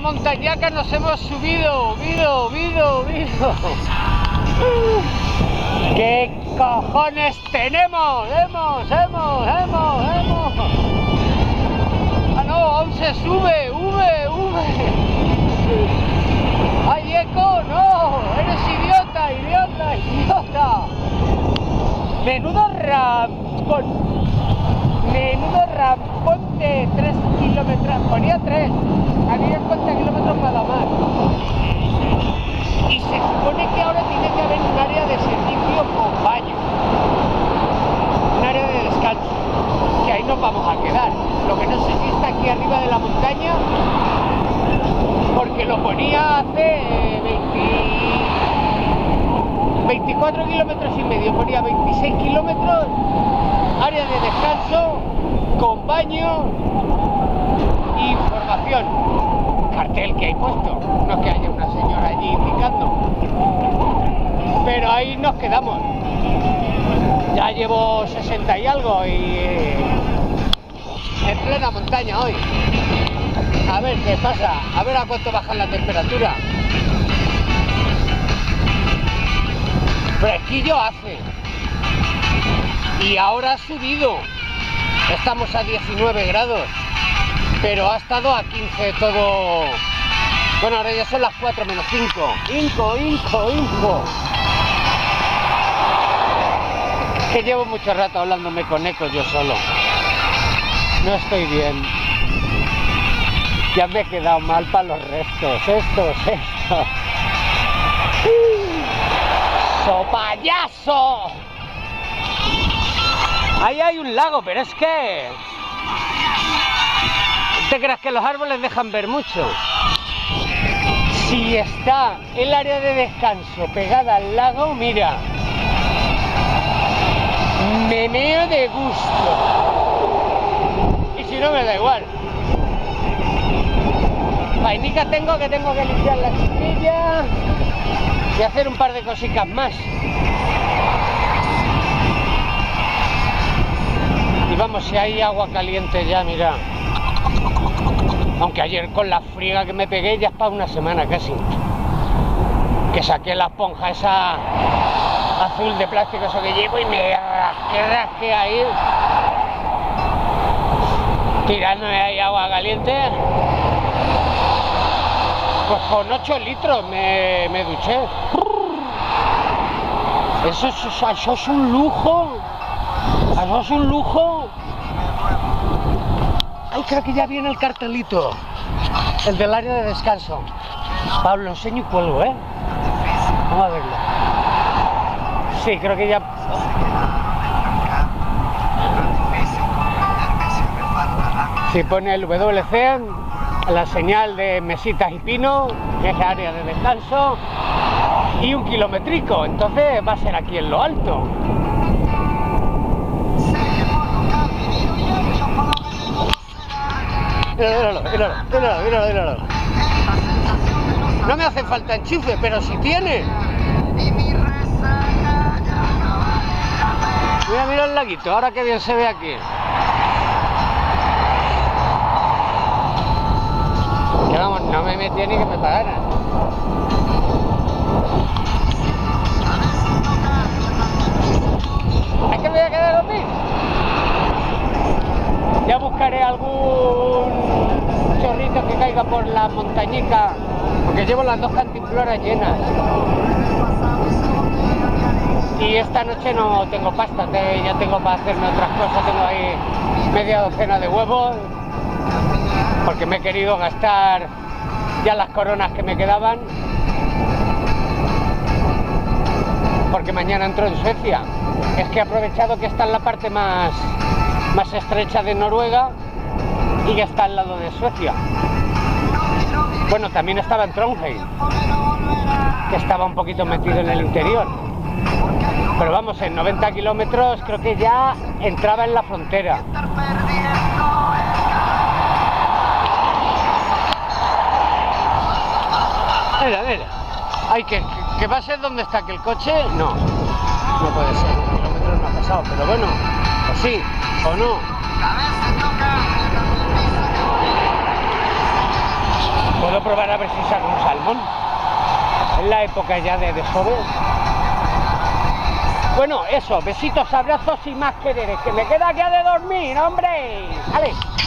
la montañaca nos hemos subido. ¿Qué cojones tenemos? ¡Hemos! ¡Ah, no! ¡Aún se sube! ¡V! ¡Ay, Eco! ¡No! ¡Eres idiota! Menudo rampón de 3 kilómetros. Ponía 3. Había 50 kilómetros nada más. Y se supone que ahora tiene que haber un área de servicio con baño. Un área de descanso. Que ahí nos vamos a quedar. Lo que no sé si está aquí arriba de la montaña. Porque lo ponía hace 24 kilómetros y medio. Ponía 26 kilómetros. Área de descanso con baño y formación. Cartel que hay puesto, no es que haya una señora allí indicando, pero ahí nos quedamos. Ya llevo 60 y algo y en plena montaña hoy. A ver qué pasa, a ver a cuánto baja la temperatura. Fresquillo hace. Y ahora ha subido, estamos a 19 grados, pero ha estado a 15 todo. Bueno, ahora ya son las 4 menos 5. Inco. Que llevo mucho rato hablándome con Eco yo solo. No estoy bien. Ya me he quedado mal para los restos. Estos. ¡Sopayazo! Ahí hay un lago, pero es que... ¿Te crees que los árboles dejan ver mucho? Si está el área de descanso pegada al lago, mira, me meo de gusto. Y si no, me da igual. Vainica tengo que limpiar la chiquilla y hacer un par de cositas más. Y vamos, si hay agua caliente ya, mira. Aunque ayer con la friega que me pegué ya es para una semana casi. Que saqué la esponja esa azul de plástico, eso que llevo, y me rasqué ahí. Tirándome ahí agua caliente. Pues con 8 litros me duché. Eso es un lujo. Eso es un lujo. Ay, creo que ya viene el cartelito. El del área de descanso. Pablo, enseño y cuelgo, ¿eh? Vamos a verlo. Sí, creo que ya... Si pone el WC, la señal de Mesitas y Pino, que es área de descanso, y un kilométrico. Entonces va a ser aquí en lo alto. Míralo. No me hace falta enchufe, pero si tiene. Mira el laguito, ahora que bien se ve aquí. Que vamos, no me metí ni que me pagaran. ¿Es que me voy a quedar a mí? Ya buscaré algún chorrito que caiga por la montañica, porque llevo las 2 cantimploras llenas. Y esta noche no tengo pasta, ya tengo para hacerme otras cosas. Tengo ahí media docena de huevos, porque me he querido gastar ya las coronas que me quedaban, porque mañana entro en Suecia. Es que he aprovechado que está en la parte más estrecha de Noruega y que está al lado de Suecia. Bueno, también estaba en Trondheim, que estaba un poquito metido en el interior. Pero vamos, en 90 kilómetros creo que ya entraba en la frontera. Mira. Ay, que va a ser donde está que el coche. No puede ser. 1 kilómetro no ha pasado, pero bueno, o sí, o no. Puedo Puedo probar a ver si saco un salmón. Es la época ya de desove. Bueno, eso, besitos, abrazos y más quereres, que me queda ya de dormir, hombre. ¡Ale!